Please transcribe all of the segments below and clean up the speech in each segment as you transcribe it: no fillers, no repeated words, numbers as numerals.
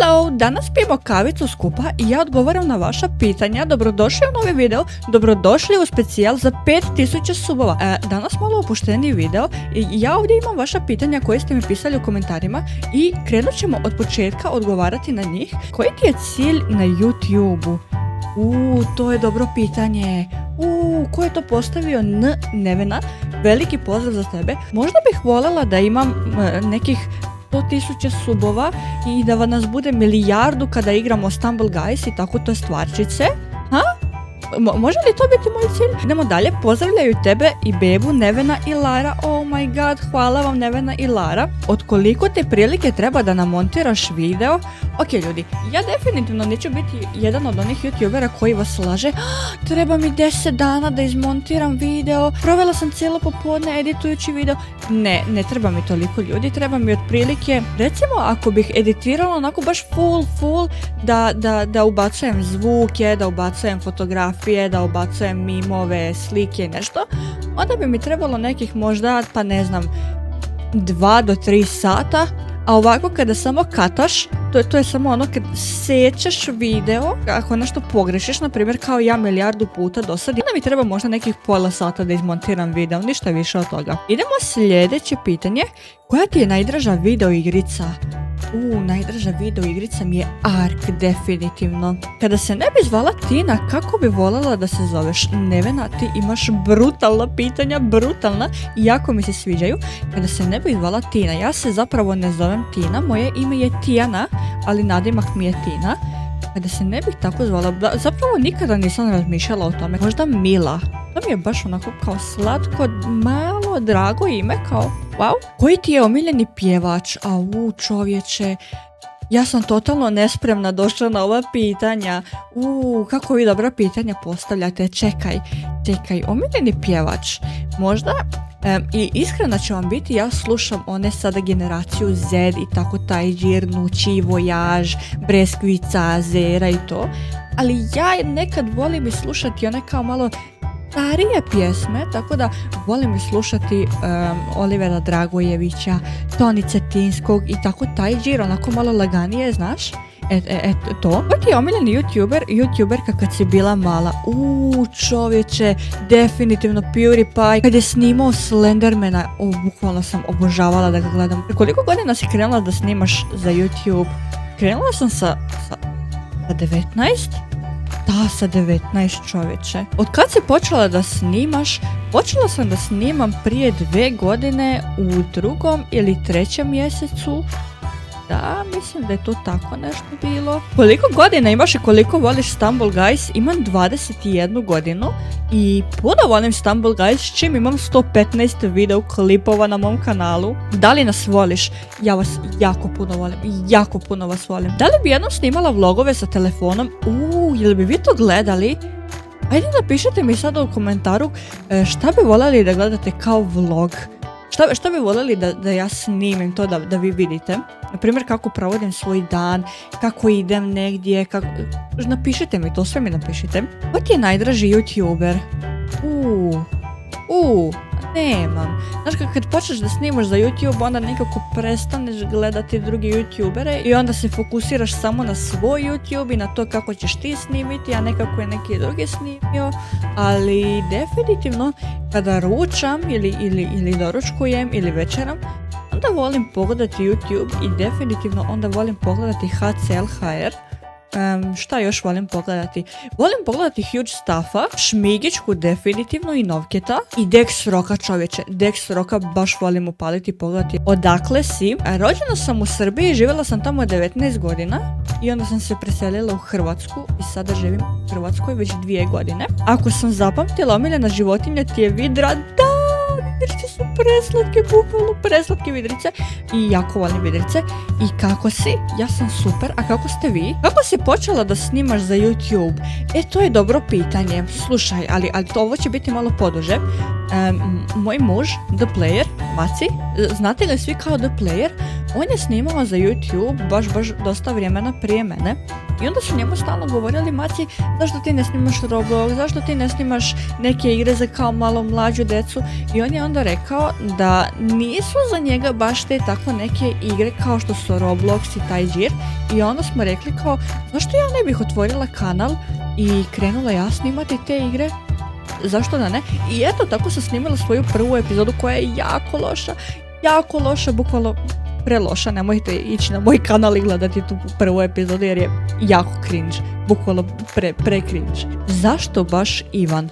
Hello, danas pijemo kavicu skupa i ja odgovaram na vaša pitanja. Dobrodošli u novi video, dobrodošli u specijal za 5000 subova. Danas malo opušteniji video i ja ovdje imam vaša pitanja koje ste mi pisali u komentarima i krenut ćemo od početka odgovarati na njih. Koji ti je cilj na YouTube-u? To je dobro pitanje. Ko je to postavio? Nevena. Veliki pozdrav za tebe. Možda bih voljela da imam nekih 100.000 subova i da nas bude milijardu kada igramo Stumble Guys i tako to stvarčice. Može li to biti moj cilj? Idemo dalje. Pozdravljaju tebe i bebu Nevena i Lara. Oh my god, hvala vam Nevena i Lara. Od koliko te prilike treba da namontiraš video? Ok ljudi, ja definitivno neću biti jedan od onih youtubera koji vas laže. Treba mi 10 dana da izmontiram video. Provela sam cijelo popodne editujući video. Ne treba mi toliko ljudi. Treba mi otprilike, recimo ako bih editirala onako baš full da ubacujem zvuke, da ubacujem fotografije, da ubacujem mimove, slike i nešto, onda bi mi trebalo nekih možda, pa ne znam, 2 do 3 sata, a ovako kada samo kataš, to je samo ono kad sečeš video, ako nešto pogrešiš, na primjer kao ja milijardu puta do sad, onda mi treba možda nekih pola sata da izmontiram video, ništa više od toga. Idemo sljedeće pitanje, koja ti je najdraža video igrica? Najdraža video igrica mi je Ark, definitivno. Kada se ne bi zvala Tina, kako bi voljela da se zoveš? Nevena, ti imaš brutalna pitanja, brutalna i jako mi se sviđaju. Kada se ne bi zvala Tina, ja se zapravo ne zovem Tina, moje ime je Tijana, ali nadimak mi je Tina. Kada se ne bih tako zvala, zapravo nikada nisam razmišljala o tome. Možda Mila. To mi je baš onako kao slatko, malo drago ime, kao wow. Koji ti je omiljeni pjevač? Čovječe, ja sam totalno nespremna došla na ova pitanja. Kako vi dobra pitanja postavljate. Čekaj, omiljeni pjevač. Možda, i iskreno ću vam biti, ja slušam one sada generaciju Z i tako taj Džir, Nući, Vojaž, Breskvica, Zera i to. Ali ja nekad volim i slušati one kao malo starije pjesme, tako da volim slušati Olivera Dragojevića, Toni Cetinskog i tako taj džir, onako malo laganije, znaš? To. Ko ti je omiljeni youtuberka kad si bila mala? Čovječe, definitivno PewDiePie. Kad je snimao Slendermana, bukvalno sam obožavala da ga gledam. Koliko godina si krenula da snimaš za YouTube? Krenula sam sa 19? Da, sa 19, čovječe. Od kad si počela da snimaš? Počela sam da snimam prije 2 godine u 2. ili 3. mjesecu. Da, mislim da je to tako nešto bilo. Koliko godina imaš i koliko voliš Stumble Guys? Imam 21 godinu i puno volim Stumble Guys, čim imam 115 video klipova na mom kanalu. Da li nas voliš? Ja vas jako puno volim, jako puno vas volim. Da li bi jednom snimala vlogove sa telefonom? Jel bi vi to gledali? Ajde napišite mi sada u komentaru šta bi voljeli da gledate kao vlog. Šta bi voljeli da ja snimim to da vi vidite? Naprimjer kako provodim svoj dan, kako idem negdje, napišite mi to, sve mi napišite. Ko ti je najdraži youtuber? Nemam. Znaš, kad počneš da snimaš za YouTube, onda nekako prestaneš gledati drugi youtubere i onda se fokusiraš samo na svoj YouTube i na to kako ćeš ti snimiti, a nekako je neki drugi snimio. Ali definitivno kada ručam ili doručkujem ili večeram, onda volim pogledati YouTube i definitivno onda volim pogledati HCL.hr. Šta još volim pogledati? Volim pogledati Huge Stuffa, Šmigićku definitivno i Novketa i Dex Roka, čovječe. Dex Roka baš volim upaliti i pogledati. Odakle si? Rođena sam u Srbiji, živjela sam tamo 19 godina i onda sam se preselila u Hrvatsku i sada živim u Hrvatskoj već 2 godine. Ako sam zapamtila, omiljena životinja ti je vidra. Da! Vidrice su preslatke, bukvalno preslatke vidrice i jako volim vidrice. I kako si? Ja sam super, a kako ste vi? Kako si počela da snimaš za YouTube? To je dobro pitanje. Slušaj, ali ovo će biti malo poduže. Moj muž, The Player, Maci, znate li svi kao The Player? On je snimao za YouTube baš dosta vremena prije mene i onda su njemu stalno govorili, Maci, zašto ti ne snimaš Roblox, zašto ti ne snimaš neke igre za kao malo mlađu decu, i on je onda rekao da nisu za njega baš te tako neke igre kao što su Roblox i taj žir, i onda smo rekli kao, zašto ja ne bih otvorila kanal i krenula ja snimati te igre? Zašto da ne? I eto, tako sam snimila svoju prvu epizodu koja je jako loša, bukvalno preloša. Nemojte ići na moj kanal i gledati tu prvu epizodu jer je jako cringe, bukvalno pre cringe. Zašto baš Ivan?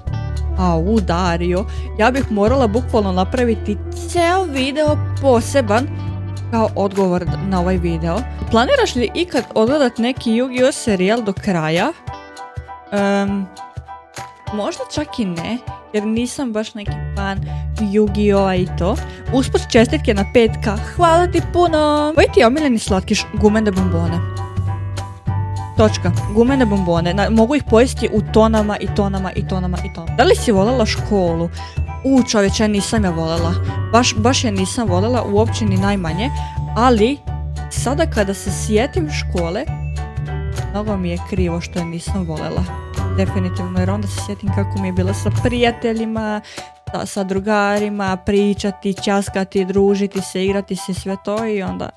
Au, Dario, ja bih morala bukvalno napraviti ceo video poseban kao odgovor na ovaj video. Planiraš li ikad odgledat neki Yu-Gi-Oh serijal do kraja? Možda čak i ne, jer nisam baš neki fan Yu-Gi-Oh-a i to. Usput čestitke na 5K, hvala ti puno! Koji ti je omiljeni slatkiš? Gumene bombone. Točka. Gumene bombone. Mogu ih pojesti u tonama i tonama i tonama i tonama. Da li si voljela školu? Čovječe, nisam je voljela. Baš je nisam voljela, uopće ni najmanje. Ali, sada kada se sjetim škole, mnogo mi je krivo što je nisam voljela. Definitivno, jer onda se sjetim kako mi je bilo sa prijateljima, sa drugarima, pričati, ćaskati, družiti se, igrati se, sve to, i onda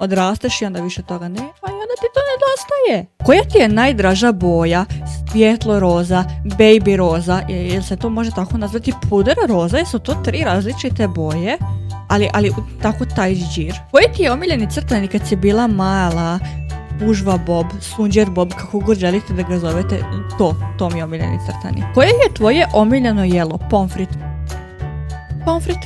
odrasteš i onda više toga ne, a onda ti to nedostaje. Koja ti je najdraža boja? Svjetlo roza, baby roza, jel se to može tako nazvati, puder roza, jesu to 3 različite boje, ali tako taj žir. Koji ti je omiljeni crtani kad si bila mala? Pužva Bob, Sunđer Bob, kako god želite da ga zovete, to mi je omiljeni crtani. Koje je tvoje omiljeno jelo? Pomfrit. Pomfrit.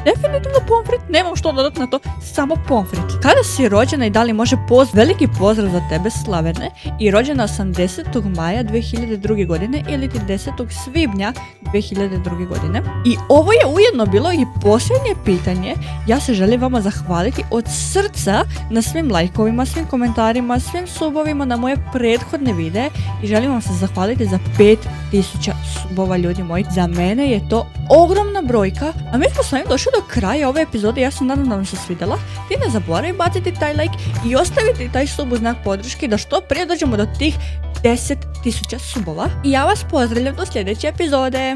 Definitivno pomfrit, nemam što dodati na to, samo pomfrit. Kada si rođena i da li može veliki pozdrav za tebe, Slavene, i rođena sam 10. maja 2002. godine ili ti 10. svibnja 2002. godine. I ovo je ujedno bilo i posljednje pitanje. Ja se želim vama zahvaliti od srca na svim lajkovima, svim komentarima, svim subovima na moje prethodne videe i želim vam se zahvaliti za 5000 subova, ljudi moji. Za mene je to ogromna brojka, a mi smo s vami došli do kraja ove epizode. Ja se nadam da vam se svidjela. Ti ne zaboravi baciti taj like i ostaviti taj sub u znak podrške da što prije dođemo do tih 10.000 subova. I ja vas pozdravljam do sljedeće epizode.